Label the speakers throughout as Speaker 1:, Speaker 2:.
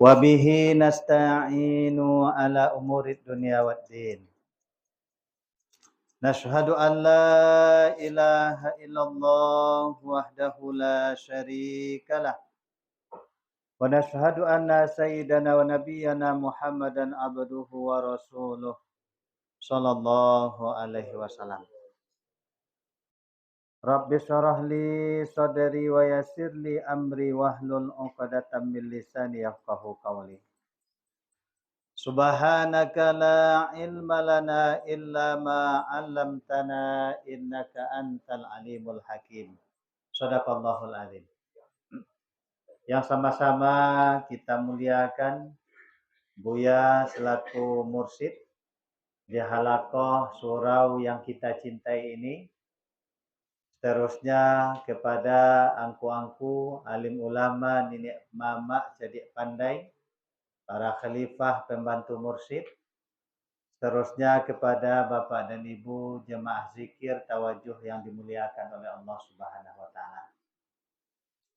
Speaker 1: Wa bihi nasta'inu ala umurid dunya waddin. Nashhadu an la ilaha illallah wahdahu la syarikalah. Wa nashhadu anna sayyidana wa nabiyyana Muhammadan abduhu wa rasuluh sallallahu alaihi wasallam. Rabbi syrah li sadri wa yassir li amri wahlul 'uqdatam min lisani yafqahu qawli. Subhanaka la ilma lana illa ma 'allamtana innaka antal alimul hakim. Shadaqallahul azim. Yang sama-sama kita muliakan Buya selaku mursyid di halaqah surau yang kita cintai ini. Seterusnya kepada angku-angku, alim ulama, nenek mama, cerdik pandai, para khalifah pembantu mursyid. Seterusnya kepada bapak dan ibu jemaah zikir tawajuh yang dimuliakan oleh Allah Subhanahu wa taala.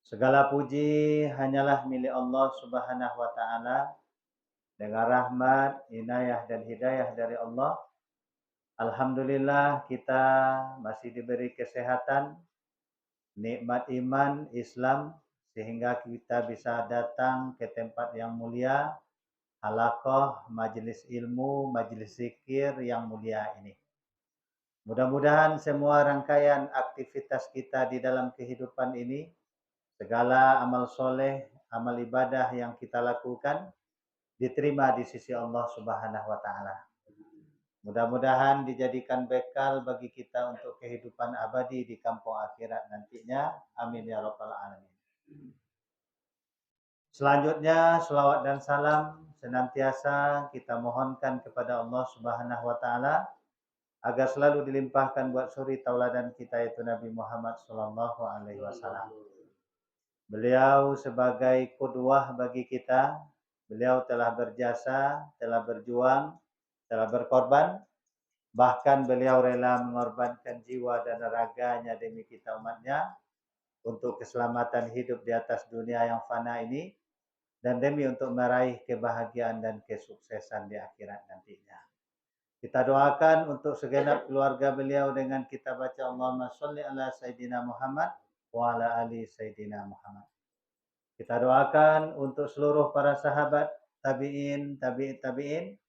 Speaker 1: Segala puji hanyalah milik Allah Subhanahu wa taala. Dengan rahmat, inayah dan hidayah dari Allah, alhamdulillah kita masih diberi kesehatan, nikmat iman, Islam, sehingga kita bisa datang ke tempat yang mulia, halaqah, majelis ilmu, majelis zikir yang mulia ini. Mudah-mudahan semua rangkaian aktivitas kita di dalam kehidupan ini, segala amal soleh, amal ibadah yang kita lakukan, diterima di sisi Allah Subhanahu wa taala. Mudah-mudahan dijadikan bekal bagi kita untuk kehidupan abadi di kampung akhirat nantinya. Amin ya rabbal alamin. Selanjutnya selawat dan salam senantiasa kita mohonkan kepada Allah Subhanahu wa taala agar selalu dilimpahkan buat suri tauladan kita yaitu Nabi Muhammad sallallahu alaihi wasallam. Beliau sebagai qudwah bagi kita. Beliau telah berjasa, telah berjuang, telah berkorban. Bahkan beliau rela mengorbankan jiwa dan raganya demi kita umatnya untuk keselamatan hidup di atas dunia yang fana ini dan demi untuk meraih kebahagiaan dan kesuksesan di akhirat nantinya. Kita doakan untuk segenap keluarga beliau dengan kita baca Allahumma sholli ala Sayyidina Muhammad wa ala ali Sayyidina Muhammad. Kita doakan untuk seluruh para sahabat, tabi'in, tabi'in,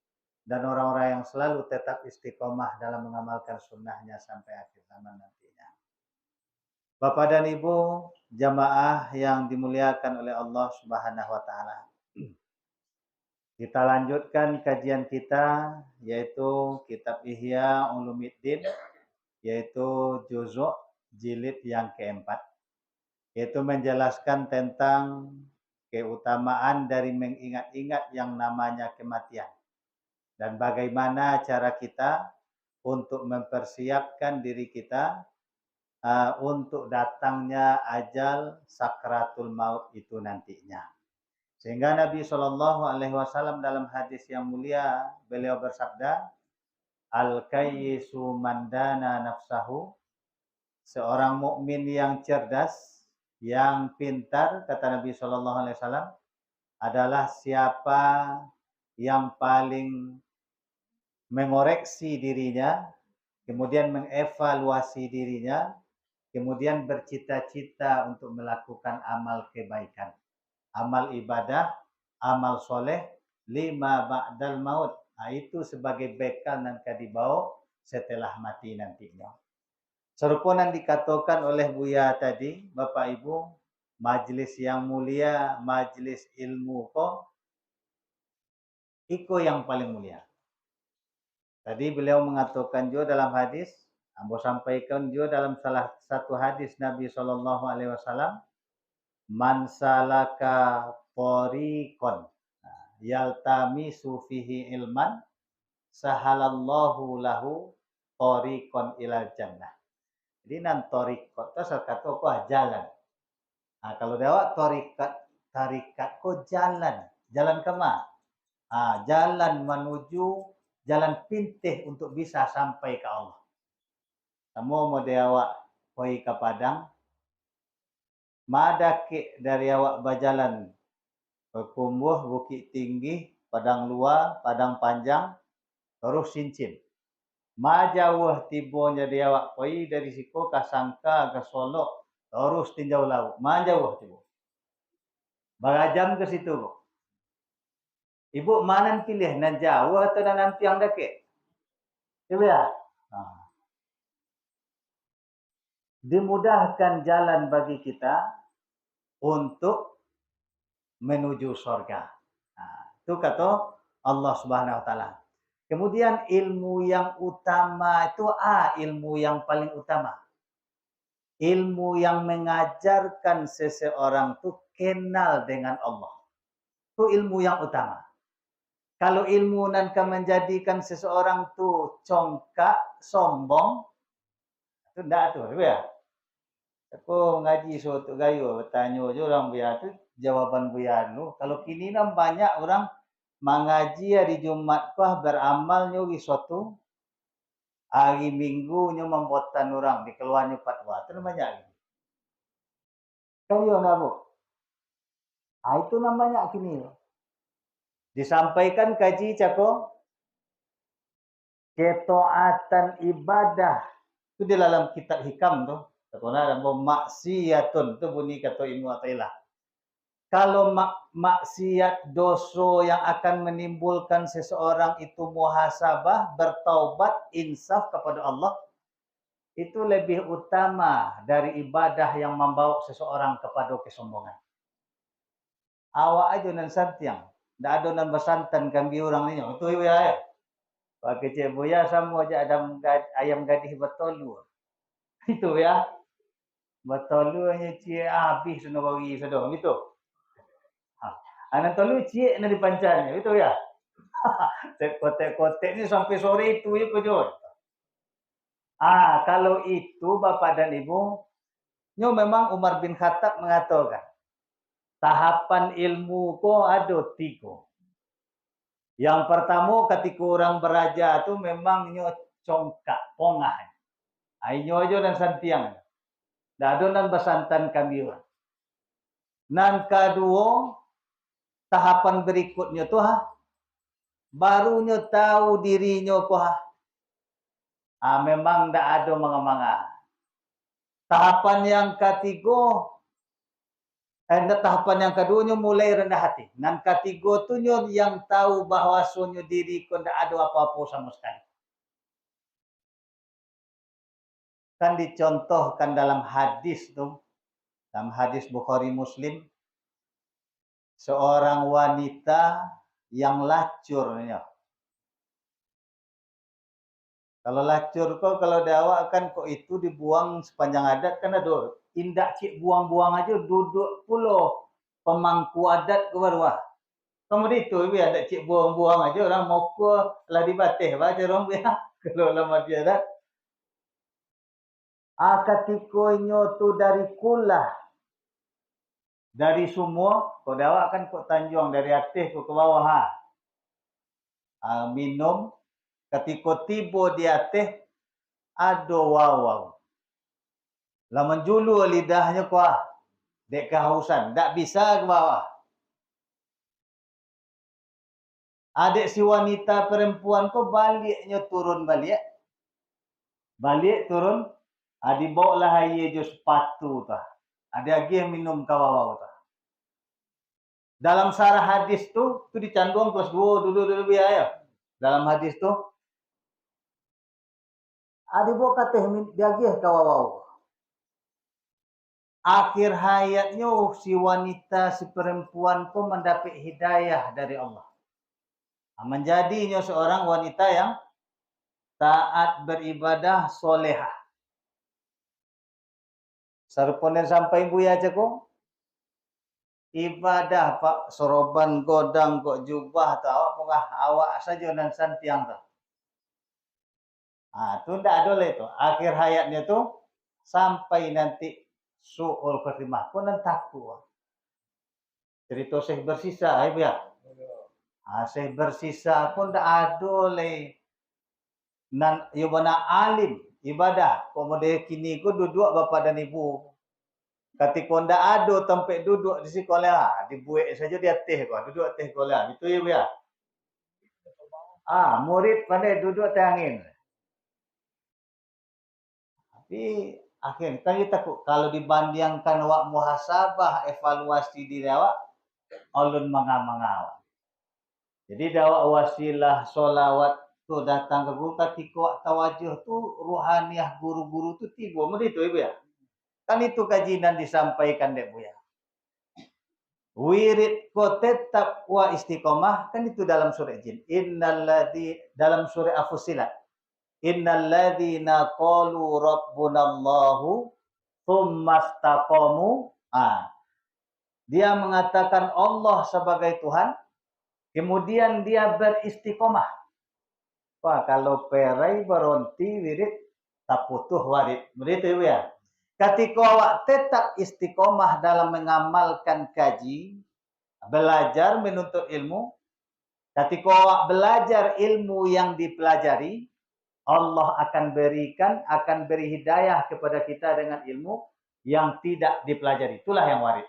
Speaker 1: dan orang-orang yang selalu tetap istiqomah dalam mengamalkan sunnahnya sampai akhir zaman nantinya. Bapak dan Ibu, jamaah yang dimuliakan oleh Allah Subhanahu wa taala. Kita lanjutkan kajian kita yaitu kitab Ihya Ulumuddin yaitu juzuk jilid yang keempat. Yaitu menjelaskan tentang keutamaan dari mengingat-ingat yang namanya kematian. Dan bagaimana cara kita untuk mempersiapkan diri kita untuk datangnya ajal sakratul maut itu nantinya. Sehingga Nabi Shallallahu Alaihi Wasallam dalam hadis yang mulia beliau bersabda, Al-kayyisu mandana nafsahu, seorang mukmin yang cerdas, yang pintar, kata Nabi Shallallahu Alaihi Wasallam, adalah siapa yang paling mengoreksi dirinya, kemudian mengevaluasi dirinya, kemudian bercita-cita untuk melakukan amal kebaikan, amal ibadah, amal soleh, lima ba'dal maut. Nah, itu sebagai bekal nanti dibawa setelah mati nantinya. Serupunan dikatakan oleh Buya tadi, Bapak Ibu, majelis yang mulia, majelis ilmu kok, iko yang paling mulia. Tadi beliau mengatakan juga dalam hadis, Ambo sampaikan juga dalam salah satu hadis Nabi Shallallahu Alaihi Wasallam, man salaka tariqan yaltamisu fihi ilman sahalallahu lahu tariqan ilal jannah. Jadi nan tariqat itu kata apa jalan. Nah, kalau dewa tarikat ko jalan ke mana? Jalan menuju jalan pintih untuk bisa sampai ke Allah. Semua mau dewa koi ke Padang, madake dari awak berjalan Berkumbuh, Bukit Tinggi, Padang Luar, Padang Panjang, terus Sincin. Ma jauh tibo jadi awak koi dari siko ke Sangka ke Solo, terus tinjau laut. Ma jauh tibo. Berajam ke situ. Ibu mana pilih, nan jauh atau nan yang dekat? Ibu ya? Nah. Dimudahkan jalan bagi kita untuk menuju surga. Nah, itu kata Allah Subhanahu wa taala. Kemudian ilmu yang utama itu ilmu yang paling utama. Ilmu yang mengajarkan seseorang itu kenal dengan Allah. Itu ilmu yang utama. Kalau ilmu nanti menjadikan seseorang itu congkak, sombong, itu tidak tuh, ya. Aku ngaji suatu gayo, bertanya aja orang buya tu jawaban buya nu. Kalau kini nam banyak orang mengaji hari Jumat kah beramal nyogi suatu hari Minggu nyo membuatan orang di keluarnya fatwa. Itu namanya. Kau nak bu? Itu namanya kini. Disampaikan kaji cako ketaatan ibadah itu di dalam kitab hikam tuh. Karena ada maksiatun itu bunyi kata Ibnu Athaillah. Kalau maksiat dosa yang akan menimbulkan seseorang itu muhasabah, bertaubat, insaf kepada Allah, itu lebih utama dari ibadah yang membawa seseorang kepada kesombongan. Awak aja nan santiang, ndak ada nan besantan kambing orang ni. Itu ya. Pakai cek buaya sama aja ada ayam gadis bertolu. Itu ya. Bertolu hanya cek habis sudah bagi sudah gitu. Anak tolu cik na dipancarnya, itu ya. Kotek-kotek ni sampai sore itu ya kujur. Kalau itu Bapak dan Ibu, nyo memang Umar bin Khattab mengatakan, tahapan ilmu ko ada 3. Yang pertama ketika orang beraja itu memang nyo congkak, pongah. Nyo aja dan santiang. Dah ada nan besantan kami. Nan kedua, tahapan berikutnya tuh barunya tahu dirinya kok memang tidak ada manga-manga. Tahapan yang ketiga tahapan yang keduanya mulai rendah hati. Dan ketiga tu yang tahu bahwa sunyo diri ko tidak ada apa-apa sama sekali. Kan dicontohkan dalam hadis tuh, dalam hadis Bukhari Muslim, seorang wanita yang lacurnya. Kalau lacur kok, kalau dakwah kan kok itu dibuang sepanjang adat kan ada. Indak cik buang-buang aja duduk pulau pemangku adat ke bawah. Kemudian itu biar ada cik buang-buang aja orang mau ke lah dibatih baca orang biar kalau lama dia adat. Ketikanya tu dari kulah, dari semua, kau dakwah kan kau tanjung dari atas ke bawah minum. Ketika tiba di atas, ada waw. Laman julu lidahnya kuah. Dek kehausan. Tak bisa ke bawah. Adik si wanita perempuan ko baliknya turun balik. Balik turun. Dibawa lah air je sepatu. Ada lagi yang minum kawawau. Dalam sarah hadis tu dicandung kelas 2 dulu biaya. Dalam hadis tu dibawa kata dia lagi kawawau. Akhir hayatnya si wanita, si perempuan pun mendapat hidayah dari Allah. Menjadinya seorang wanita yang taat beribadah solehah. Sarponen sampai buya ceko. Ibadah pak soroban godang kok jubah atau awak saja dan santiang tu. Tu ndak ada itu. Akhir hayatnya tu sampai nanti su'ul khatimah pun nan takut. Cerita Syekh bersisa ya. Syekh bersisa pun ndak ada le. Nan yobana alim ibadah. Kemudian kini ku duduk bapak dan ibu. Ketika ndak ada tempat duduk di sekolah, dibuat saja di atas kau, duduk atas sekolah. Itu ya, Buya. Murid pandai duduk atas angin. Tapi akhirnya kan kita takut kalau dibandingkan awak muhasabah evaluasi diri awak, ulun mangah-mangah. Jadi dawak wasilah solawat tu datang ke guru ketika awak tawajuh tu ruhaniah guru-guru tu tiba. Mesti itu Ibu ya. Kan itu kajian disampaikan dek Buya. Wirid ko tetap wa istiqomah kan itu dalam surah jin. Innalladzi dalam surah Afusilat. Innalladzina qalu rabbunallahu tsumastaqamu. Dia mengatakan Allah sebagai Tuhan, kemudian dia beristiqomah. Wah, kalau perai berhenti wirid tak putuh warid. Begitu ya. Ketika awak tetap istiqomah dalam mengamalkan kaji, belajar menuntut ilmu, ketika awak belajar ilmu yang dipelajari, Allah akan beri hidayah kepada kita dengan ilmu yang tidak dipelajari. Itulah yang warid.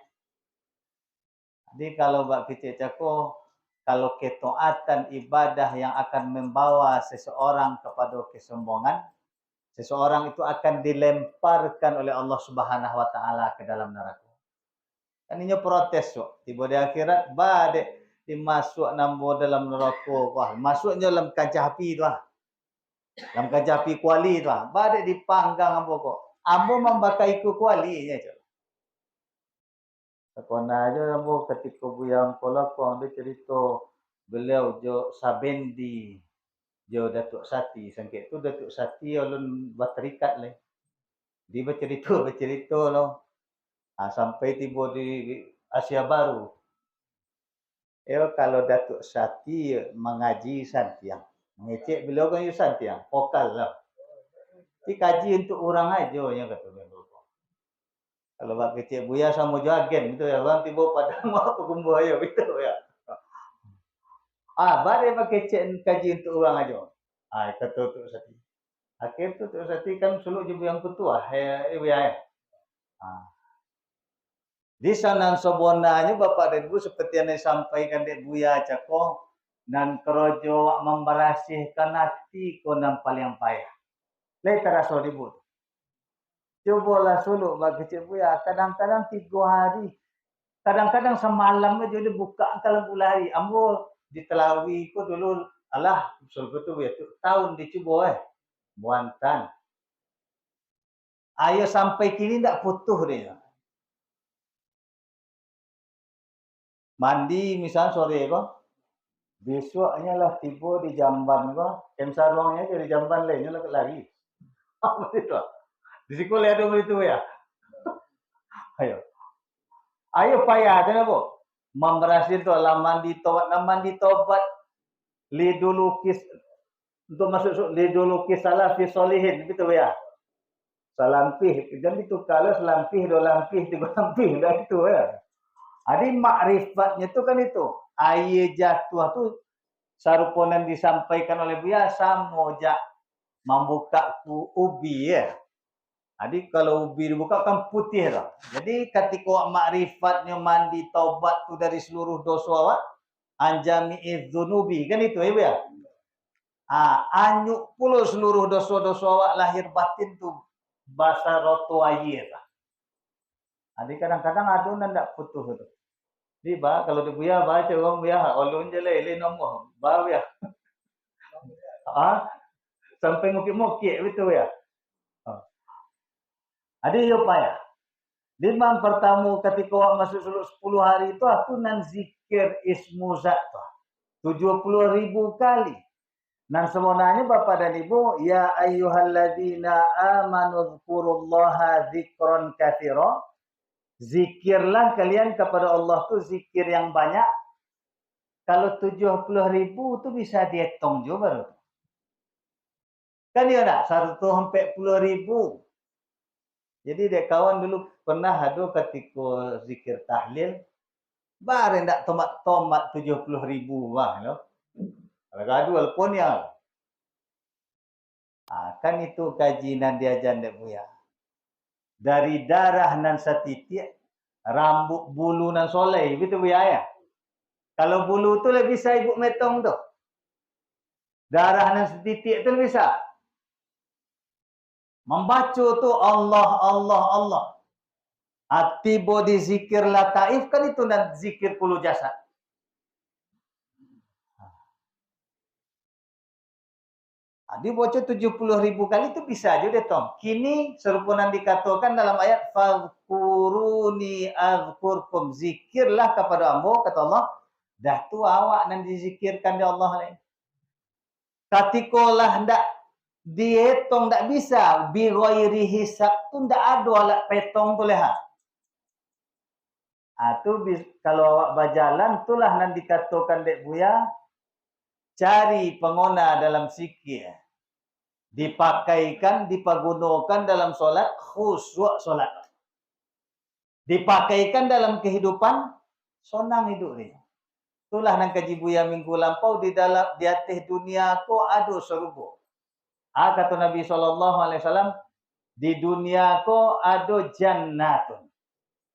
Speaker 1: Jadi kalau Mbak Kecik Cako, kalau ketaatan ibadah yang akan membawa seseorang kepada kesombongan, seseorang itu akan dilemparkan oleh Allah Subhanahu wa taala ke dalam neraka. Kan ini protes kok. Tiba di akhirat badek dimasuk nambo dalam neraka. Wah, masuknya dalam kancah api tu ah. Dalam kancah api kuali tu ah. Badek dipanggang ambo kok. Ambo membakai ku kualinya je. Sekona aja ambo ketika buyang pola ko dia cerita beliau jo Sabendi jo Datuk Sati sangket tu Datuk Sati ulun berterikat le. Dia bercerita loh. Sampai tiba di Asia Baru. Kalau Datuk Sati mengaji santiang. Mengecek beliau kan santiang. Vokal lah. Ini kaji untuk orang aja yang kata beliau. Kalau Pak Kecik Buya sama jagen gitu ya. Bang tiba pada mau kumpul ayo gitu ya. Baru Pak Kecik kaji untuk orang aja. Kata Datuk Sati. Akhir tu Datuk Sati kan suluk je yang ketua. Ya. Di sana sebenarnya Bapak dan Ibu seperti yang disampaikan Dek Buya Cako dan kerojo membersihkan hati ko nan paling payah. Lai terasa ribut. Cobalah suluk bagi Cik Buya kadang-kadang 3 hari. Kadang-kadang semalam aja dia buka kalau bulari. Ambo ditelawi ko dulu alah usul betul ya tahun dicoba buantan. Ayo sampai kini ndak putuh dia. Mandi misalnya sore kok, besoknya lah tiba di jamban kok, sarungnya jadi jamban lainnya lah lari. Begitu. Di sekolah ada begitu ya. Ayo payah ada bu. Memberhasil tu lah mandi tobat, lidulukis untuk masuk lidulukis salah fi solihin gitu ya. Salampih, jadi itu kalau selampih, 2 lampih, 3 lampih, dah itu ya. Jadi makrifatnya itu kan itu. Air jatuh tu saruponan disampaikan oleh Buya sama membuka ubi ya. Jadi kalau ubi dibuka kan putih lah. Jadi ketika makrifatnya mandi taubat tu dari seluruh dosa awak, anjami'idz dzunubi kan itu ya Buya. Anyuk pula seluruh dosa-dosa awak lahir batin tu basa roto air lah. Jadi kadang-kadang adunan tak putus tu. Di kalau di Buya baca orang Buya ulun je le nombor ba ya. Sampai mukik-mukik betul ya. Ada yo payah. Dimang pertama ketika awak masuk 10 hari itu aku nan zikir ismu zat 70.000 kali. Nan sebenarnya Bapak dan Ibu, ya ayyuhalladzina amanu dzkurullaha dzikron katsira. Zikirlah kalian kepada Allah tu zikir yang banyak. Kalau 70.000 tu bisa dihitung juga baru. Kan ya tak? 140.000. Jadi dek kawan dulu pernah ada ketika zikir tahlil. Baru tak tomat 70.000 wah. Kalau gaduh walaupun ya. Kan itu kajian diajar dek Buya. dari darah nan setitik, rambut bulu nan soleh, betul ya? Kalau bulu tu lebih bisa ibu metong tu. Darah nan setitik tu bisa. Membaca tu Allah, Allah, Allah. Atibo di zikir lataif kan itu dan zikir puluh jasad. Dia baca 70.000 kali itu bisa aja deh Tom. Kini serupunan dikatakan dalam ayat fadhkuruni azkurkum, zikirlah kepada ambo, kata Allah. Dah tu awak nan dizikirkan dia Allah lain. Katikolah ndak dihitung ndak bisa, bi ghairi hisab tu ndak ada alat petong tu leha. Tu kalau awak berjalan itulah nan dikatakan dek Buya, cari pengona dalam zikir. Dipakaikan, dipergunakan dalam solat, khusyuk solat. Dipakaikan dalam kehidupan, sonang hidup dia. Itulah nang kaji Buya minggu lampau di dalam di atas dunia ko ada surga. Kata Nabi SAW, di dunia ko ada jannatun.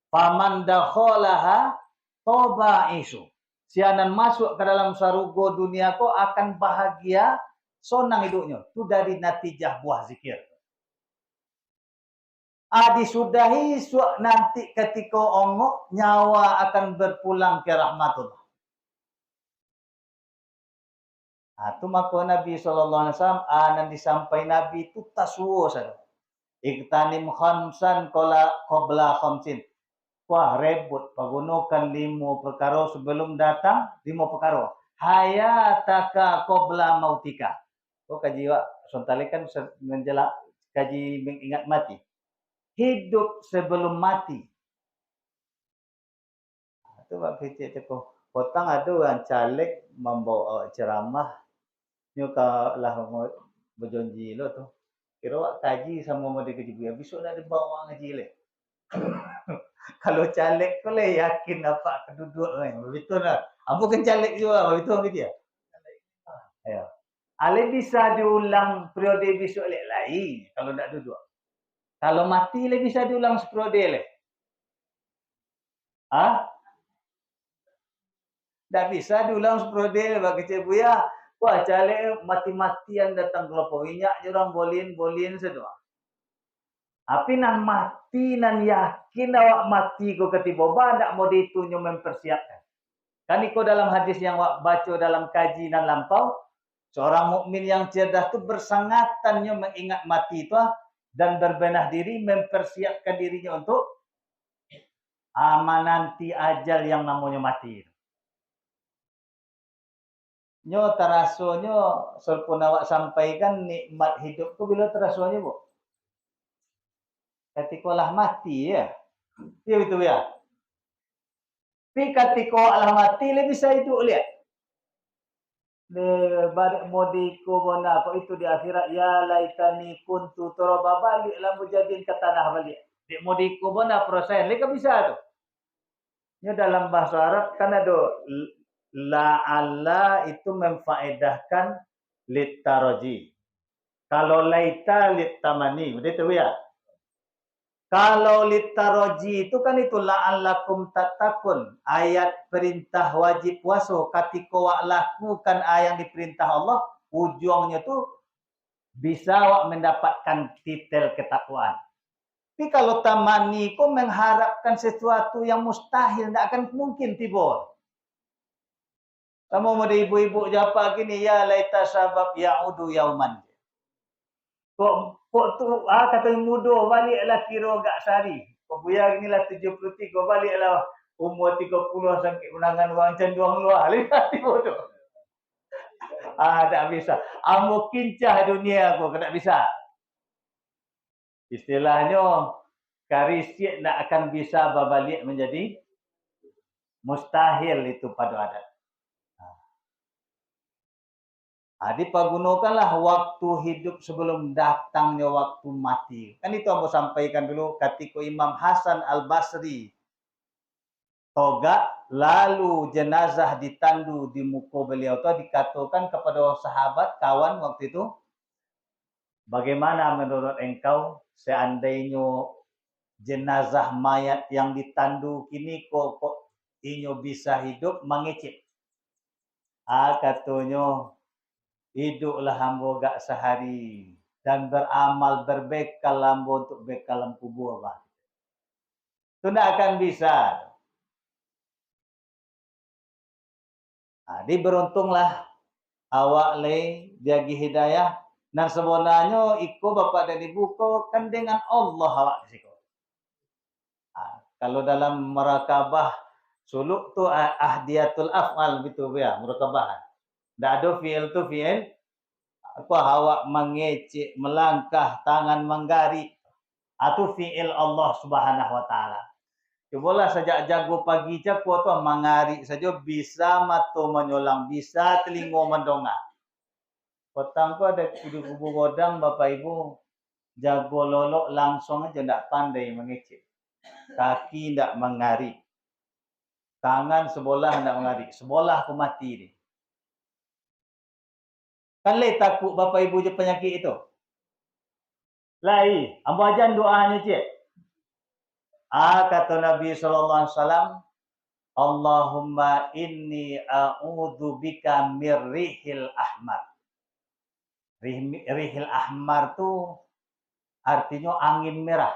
Speaker 1: Faman dakhalaha toba isu. Sianan masuk ke dalam surga dunia ko akan bahagia, sonang hidupnya. Itu dari natijah buah zikir. Disudahi nanti ketika ongok, nyawa akan berpulang ke rahmatullah. Itu maka Nabi SAW nan disampai Nabi itu taswo saja. Iktanim khamsan qabla khamsin. Wah rebut, pagunakan 5 perkara sebelum datang, 5 perkara. Hayataka qabla mautika. Kaji wak, sontale kan menjelak kaji mengingat mati. Hidup sebelum mati. Itu wak kecil cakap. Potang ada yang caleg membawa ceramah. Nyo lah berjanji lo tu. Kira wak kaji sama model kaji Buya. Besok nak dibawa ngaji le. Kalau caleg tu le yakin apa keduduk kan. Betul lah. Apa kan caleg juga, betul ke dia? Ayo. Ale bisa diulang periode besok le lain kalau nak duduk. Kalau mati le bisa diulang periode le. Tak bisa diulang periode bagi Cik Buya. Wah, caleg mati-matian datang ke Lopo minyak, orang bolin semua. Tapi nan mati, nan yakin awak mati ko ketiboba, tak mau ditunjuk mempersiapkan. Kan iko dalam hadis yang awak baca dalam kaji nan lampau, seorang mukmin yang cerdas itu bersangatannya mengingat mati itu dan berbenah diri, mempersiapkan dirinya untuk nanti ajal yang namanya mati. Nyo terasonya serpun awak sampaikan nikmat hidupku bila terasonya bu. Ketika lah mati ya. Ya betul ya. Tapi ketika lah mati le bisa hidup lihat. Le badak modiko bona apa itu di akhirat ya laitani kuntu turaba balik lah menjadi ke tanah balik. Di modiko bona proses le bisa tu. Nya dalam bahasa Arab kan ada la'alla itu memfaedahkan litaraji. Kalau laita litamani, begitu ya. Kalau litaraji itu kan itu la'allakum tatakun, ayat perintah wajib puasa. Ketika wak lakukan ayat diperintah Allah, ujungnya tuh bisa wak mendapatkan titel ketakwaan. Tapi kalau tamani kau mengharapkan sesuatu yang mustahil, tidak akan mungkin tiba. Kamu mau ibu-ibu japa gini, ya laita sabab ya'udu yauman. Kok tu kata muda baliklah kira gak sari. Kok Buya inilah 73 baliklah umur 30 sampai unangan wang cenduang luar. Lihat bodoh. Tak bisa. Amo kincah dunia aku tak bisa. Istilahnya karisiat tak akan bisa berbalik menjadi mustahil itu pada adat. Dipergunakanlah waktu hidup sebelum datangnya waktu mati. Kan itu aku sampaikan dulu ketika Imam Hasan Al-Basri togak, lalu jenazah ditandu di muka beliau itu dikatakan kepada sahabat, kawan waktu itu, bagaimana menurut engkau seandainya jenazah mayat yang ditandu kini kok inyo bisa hidup mengecek. Katanya hiduplah hambo gak sehari dan beramal berbekal hambo untuk bekal kubur lah. Itu tidak akan bisa. Jadi beruntunglah awak le jagi hidayah dan sebenarnya iko bapak dan ibu ko kan dengan Allah awak siko. Kalau dalam merakabah suluk tu ahdiyatul af'al gitu ya, merakabah. Ndak ada fi'il tu fi'il apa awak mengecek, melangkah, tangan menggari. Itu fi'il Allah Subhanahu wa taala. Cobalah sejak jago pagi jago tu mengari saja bisa mata menyolang, bisa telinga mendongak. Petang tu ada di kubu godang bapak ibu jago lolok langsung aja ndak pandai mengecek. Kaki ndak mengari. Tangan sebelah ndak mengari. Sebelah aku mati ni. Kan le takut bapak ibu je penyakit itu. Lai, ambo ajan doanya cik. Kata Nabi sallallahu alaihi wasallam, Allahumma inni a'udzubika mir rihil ahmar. Rihil ahmar tu artinya angin merah.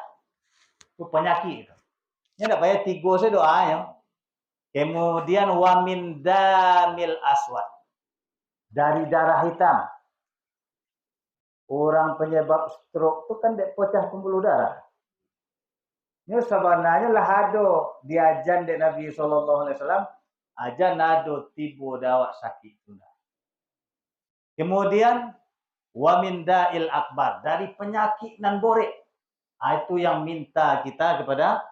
Speaker 1: Itu penyakit. Ini tak payah 3 saya doanya. Kemudian wa min damil aswad. Dari darah hitam. Orang penyebab stroke tu kan dek pecah pembuluh darah. Ini sebenarnya lah ada diajan dek Nabi sallallahu alaihi wasallam ajan ado tibo dawak sakit tuna. Kemudian wa min da'il akbar, dari penyakit nan borek. Itu yang minta kita kepada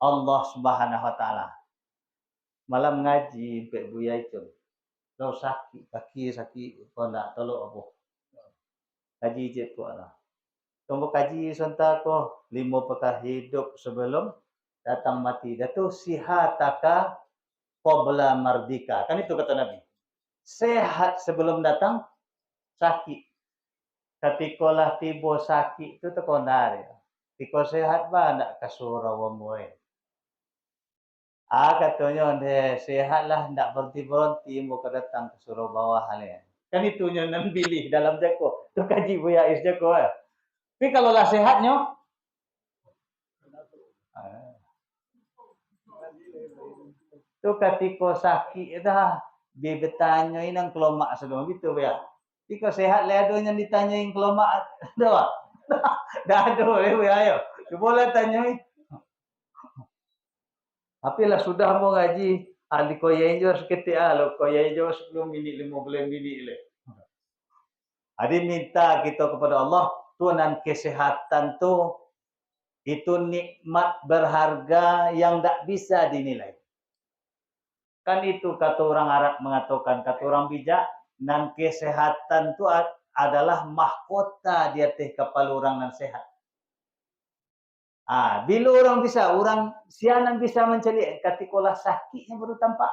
Speaker 1: Allah Subhanahu wa taala. Malam ngaji Pak Buya itu. Kalau sakit, kaki sakit, kau nak tolong apa? Kaji je tu lah. Tunggu kaji sontak ko 5 pekan hidup sebelum datang mati. Datu sihataka qabla mardika. Kan itu kata Nabi. Sehat sebelum datang sakit. Ketika lah tiba sakit itu terkondar. Ketika sehat bah nak kasura wa muai. Katanya sehatlah ndak berhenti-berhenti mau datang ke surau bawah halian. Kan itunya nan pilih dalam jako. Tu kaji Buya Is jako. Tapi kalau lah sehatnya tu ketika sakit dah dia bertanya inang kelomak sedang gitu ya. Jika sehat leadonya ditanyain kelomak dah. Dah ada ya ayo. Boleh tanyai. Tapi lah sudah mau ngaji, ahli koyain juga seketik lo koyain juga 10 minit 15 minit le. Adi minta kita kepada Allah, Tuhan kesehatan tu itu nikmat berharga yang tak bisa dinilai. Kan itu kata orang Arab mengatakan, kata orang bijak, nan kesehatan tu adalah mahkota di atas kepala orang nan sehat. Bila orang bisa, orang sianan bisa mencari ketika sakitnya baru tampak.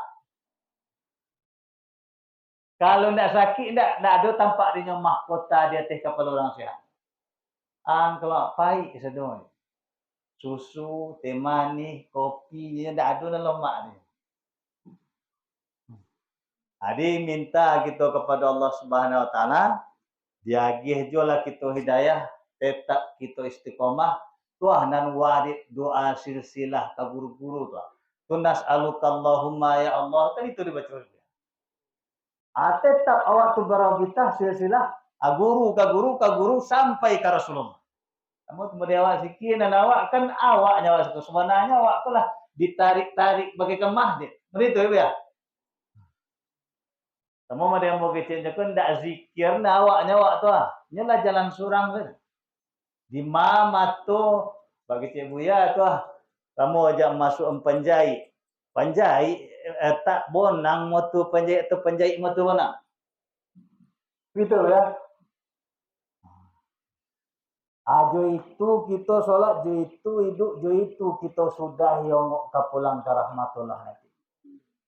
Speaker 1: Kalau tidak sakit, tidak ada tampak dia mahkota di atas kepala orang sehat. Kalau pahit sedoi. Susu, teh manis, kopi, tidak ada lemak dia. Jadi minta kita kepada Allah Subhanahu Wa Taala, diagih jualah kita hidayah, tetap kita istiqomah. Tuah nan warid doa silsilah ke guru-guru tuah. Tunas alukallahumma ya Allah, kan itu dibaca. Tetap awak tu berawitah silsilah guru ke guru sampai ke Rasulullah. Kamu kemudian awak sikit dan awak kan awaknya awak itu sebenarnya awak tu lah ditarik-tarik bagi kemah dia. Begitu ya. Kamu ada yang mau kecilnya kan tidak zikir na awaknya awak tu lah. Inilah jalan surang tu. Di mama tu bagi Cik Buya tu kamu ajak masuk penjahit. Penjahit tak bonang motu penjahit tu penjahit motu bonang. Gitu ya. Jo itu kita solat, jo itu hidup, jo itu kita sudah yang kapulang ke rahmatullah nanti.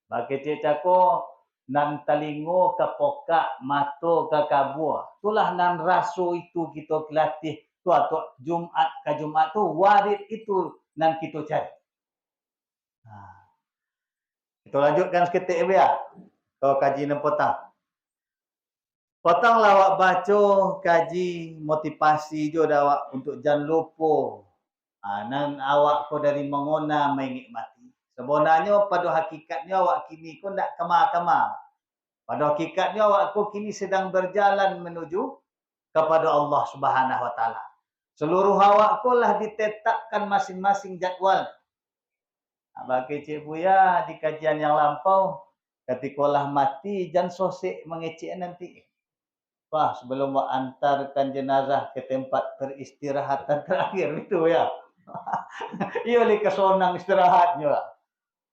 Speaker 1: Bagi Cik Cako nan talingo ke pokak, mato ke kabua. Itulah nan rasu itu kita kelatih. Tu Jumat ke Jumat tu warid itu nan kita cari. Kita lanjutkan seketik ya. Kau kaji nan petang. Petang lawak baca kaji motivasi jo awak untuk jangan lupa. Nan awak ko dari mengona mengik mati. Sebenarnya pada hakikatnya awak kini ko ndak kemar-kemar. Pada hakikatnya awak ko kini sedang berjalan menuju kepada Allah Subhanahu wa taala. Seluruh awak ko lah ditetapkan masing-masing jadual. Bagi Cik Buya di kajian yang lampau, ketika lah mati jangan sosek mengecek nanti. Wah, sebelum antarkan jenazah ke tempat peristirahatan terakhir itu ya. Ia oleh kesonang istirahatnya.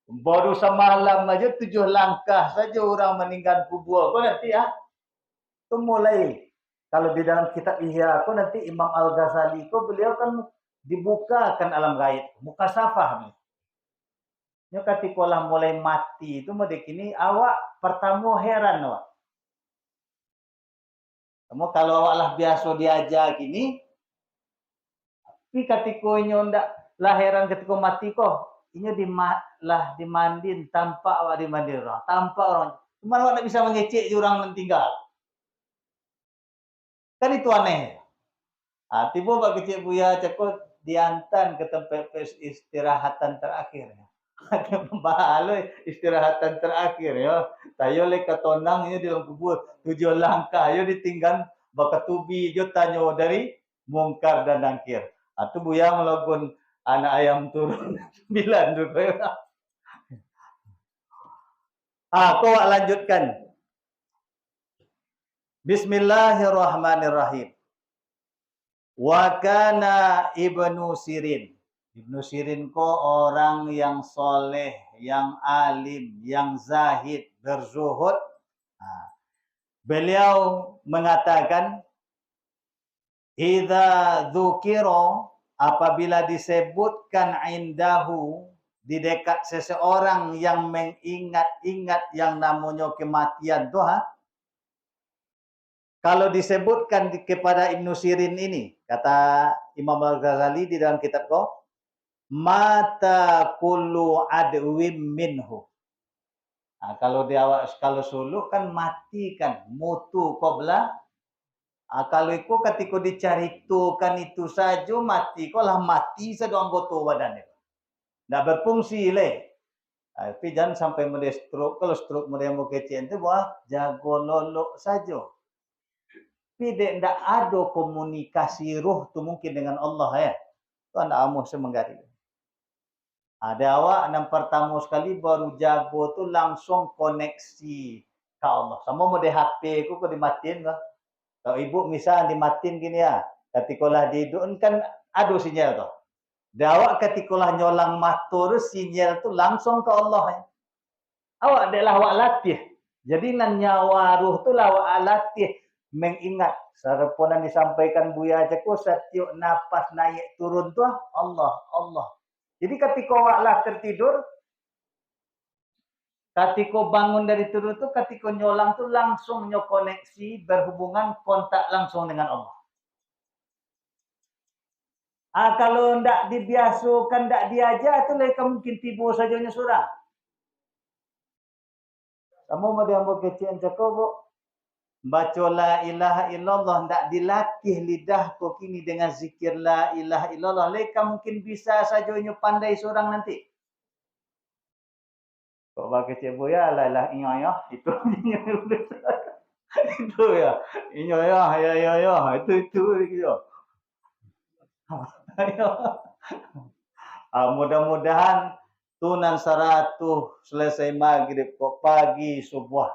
Speaker 1: Baru semalam aja 7 langkah saja orang meninggal kubur. Kau nanti ya. Itu mulai. Kalau di dalam kitab Ihya, kau nanti Imam Al-Ghazali, kau beliau kan dibukakan alam gaib. Muka safah. Nya ketika lah mulai mati itu modek ini awak pertama heran awak. Kamu kalau awak lah biasa diajak gini, tapi ketika inyo ndak lah heran ketika mati kok, inyo lah dimandin tanpa awak dimandin orang, tanpa orang. Cuma awak ndak bisa mengecek orang yang tinggal. Kan itu aneh. Tiba bagi Cik Buya cekot diantan ke tempat istirahatan terakhir. Bahalo istirahatan terakhir ya. Tayo le katonang ini di dalam kubur 7 langkah yo ditinggal bakatubi yo tanyo dari mungkar dan nangkir. Atu Buya melakukan anak ayam turun 9 tu. Kau lanjutkan. Bismillahirrahmanirrahim. Wa kana Ibnu Sirin. Ibnu Sirin ko orang yang soleh, yang alim, yang zahid, berzuhud. Beliau mengatakan, idza dzukira, apabila disebutkan indahu, di dekat seseorang yang mengingat-ingat yang namanya kematian tuh, kalau disebutkan kepada Ibnu Sirin ini, kata Imam Al-Ghazali di dalam kitab ko, mata kullu adwim minhu. Kalau suluk kan mati kan, mutu qabla. Kalau itu ketika dicaritukan itu saja mati, kok lah mati satu anggota badannya. Nggak berfungsi le. Tapi jangan sampai mulai stroke. Kalau stroke mulai mau kecil itu jago lolok saja. Tapi tidak ada komunikasi ruh tu mungkin dengan Allah ya. Itu anda amuh semenggari. Ada awak yang pertama sekali baru jago tu langsung koneksi ke Allah. Sama mau di HP ku dimatiin lah. Kalau ibu misal dimatiin gini ya, ketika lah dihidup kan ada sinyal tu. Awak ketika lah nyolang matur sinyal tu langsung ke Allah ya. Awak adalah awak latih. Jadi nan nyawa ruh tu lah awak latih mengingat. Saraponan disampaikan Buya Ceko setiap napas naik turun tu Allah, Allah. Jadi ketika awak lah tertidur, ketika bangun dari tidur tu, ketika nyolang tu langsung nyokoneksi berhubungan kontak langsung dengan Allah. Kalau ndak dibiasakan, ndak diajar tu mereka mungkin tiba saja surah. Kamu mau diambil kecian cakap, baca la ilaha illallah, ndak dilatih lidah kau kini dengan zikir la ilaha illallah. Mereka mungkin bisa saja pandai seorang nanti. Kau bagi Cik Buya la ilaha illallah itu itu ya. Illallah ya itu gitu. Mudah-mudahan tunan 100 selesai maghrib kok pagi subuh.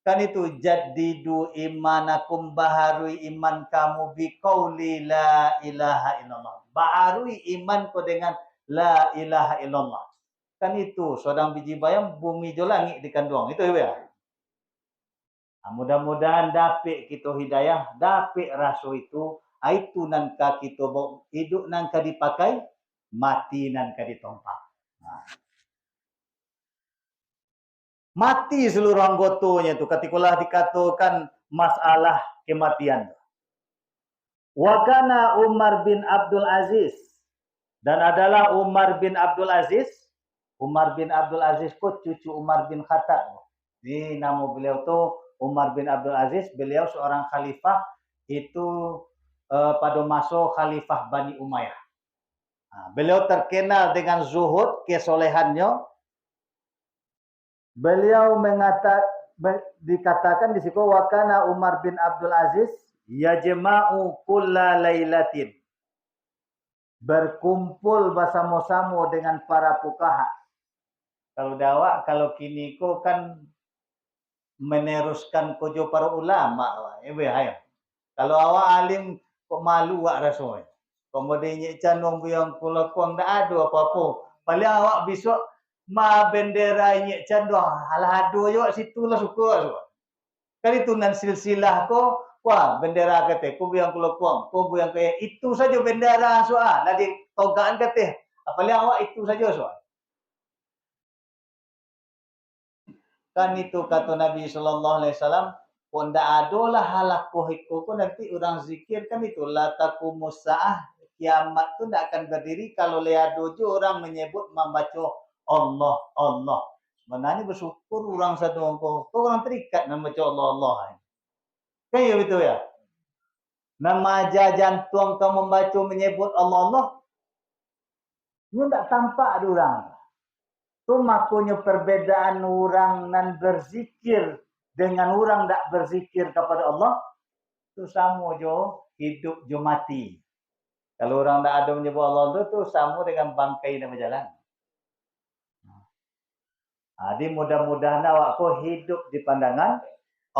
Speaker 1: Kan itu jaddidu imanakum, baharui iman kamu biqauli la ilaha illallah. Baharui iman ko dengan la ilaha illallah. Kan itu seorang biji bayam bumi jo langit dikandung. Itu ya. Mudah-mudahan dapat kita hidayah, dapat rasa itu. Itu nangka kita hidup nangka dipakai, mati nangka ditompak. Mati seluruh anggotanya itu ketika dikatakan masalah kematian. Wa kana Umar bin Abdul Aziz, Dan adalah Umar bin Abdul Aziz. Umar bin Abdul Aziz itu cucu Umar bin Khattab. Ini nama beliau tuh Umar bin Abdul Aziz. Beliau seorang khalifah itu pada masa khalifah Bani Umayyah. Beliau terkenal dengan zuhud, kesolehannya. Beliau dikatakan di situ wakana Umar bin Abdul Aziz yajma'u kulla lailatin, berkumpul bersama-sama dengan para fuqaha. Kalau dawak, kalau kini ko kan meneruskan kojo para ulama. Kalau awak alim kok malu wak rasanya. Kemudian nyek canong buyang kula kuang dak ada apa-apa. Paling awak besok ma bendera nyek candong halah ado yo situ lah suka. Kali tu nan silsilah ko wah bendera kate ko buyang kula kuang, ko buyang kaya itu saja bendera soal. Lagi togaan kate. Paling awak itu saja soal. Kan itu kata Nabi sallallahu alaihi wasallam, pun ndak adalah halak kohiko ko nanti orang zikir kan itu la taqumus saah, kiamat tu ndak akan berdiri kalau leado je orang menyebut membaca Allah Allah. Sebenarnya bersyukur orang satu ko orang terikat membaca Allah Allah. Kan ya betul ya? Nama jantung kau membaca menyebut Allah Allah. Ini ndak tampak ada orang. Itu makanya perbedaan orang nan berzikir dengan orang tak berzikir kepada Allah. Itu sama jo hidup jo mati. Kalau orang tak ada menyebut Allah itu sama dengan bangkai yang berjalan. Jadi mudah-mudahan awak ko hidup di pandangan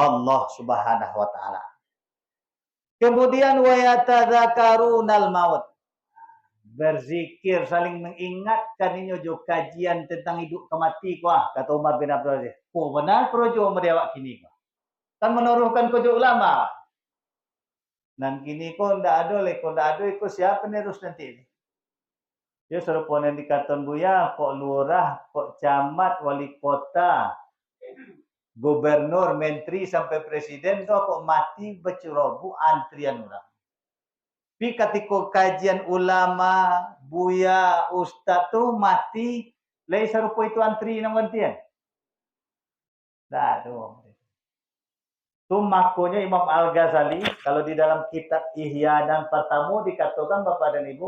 Speaker 1: Allah Subhanahu wa taala. Kemudian wa yatadzakarunal maut. Berzikir, saling mengingatkan ini jo kajian tentang hidup kemati kuah, kata Umar bin Abdul Aziz. Oh benar projo merewak kini kuah. Kan meneruhkan kojo ulama. Dan kini ko ndak ada le, ko ndak ada ikut siapa penerus nanti ini. Ya serupa yang dikatakan buya, kok lurah, kok camat, wali kota, gubernur, menteri sampai presiden tu kok mati berceroboh antrian orang. Tapi ketika kajian ulama, buya, ustaz tu mati, lai serupa itu antri nang gantian. Dah tu. Tu makanya Imam Al-Ghazali kalau di dalam kitab Ihya dan Pertamu dikatakan Bapak dan Ibu,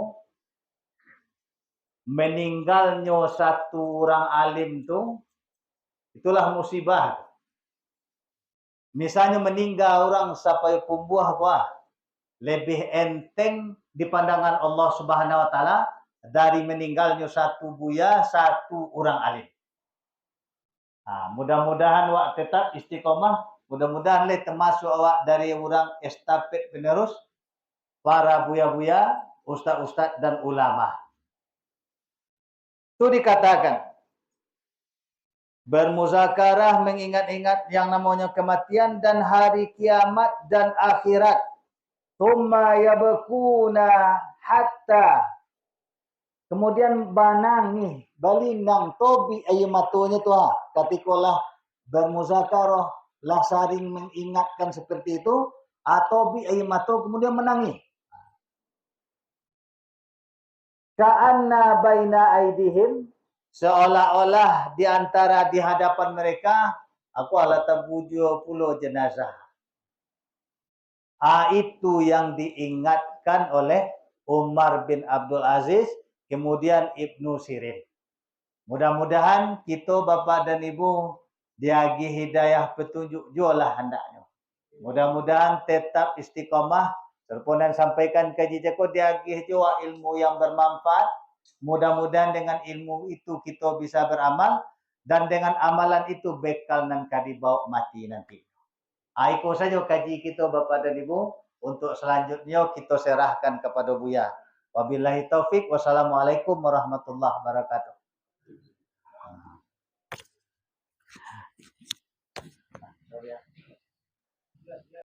Speaker 1: meninggalnya satu orang alim tu itulah musibah. Misalnya meninggal orang sampai pembuah buah, lebih enteng di pandangan Allah Subhanahu wa taala dari meninggalnya satu buya, satu orang alim. Mudah-mudahan awak tetap istiqomah, mudah-mudahan le termasuk awak dari orang estafet penerus para buya-buya, ustaz-ustaz dan ulama. Itu dikatakan bermuzakarah mengingat-ingat yang namanya kematian dan hari kiamat dan akhirat. Thumma yabkuna hatta, kemudian banangi balinang tobi ayamatonya tu katikolah bermuzakarah lah saling mengingatkan seperti itu atau bi ayamato kemudian menangis. Ka'anna baina aidihim, seolah-olah di antara di hadapan mereka aku ala tabuju pulau jenazah. Itu yang diingatkan oleh Umar bin Abdul Aziz, kemudian Ibnu Sirin. Mudah-mudahan kita Bapak dan Ibu diagi hidayah petunjuk jolah hendaknya. Mudah-mudahan tetap istiqamah. Terpunan sampaikan kaji jeko diagi jua ilmu yang bermanfaat. Mudah-mudahan dengan ilmu itu kita bisa beramal dan dengan amalan itu bekal nan kadi bawa mati nanti. Iko saja kaji kita Bapak dan Ibu. Untuk selanjutnya kita serahkan kepada Buya. Wabillahi taufik. Wassalamualaikum warahmatullahi wabarakatuh.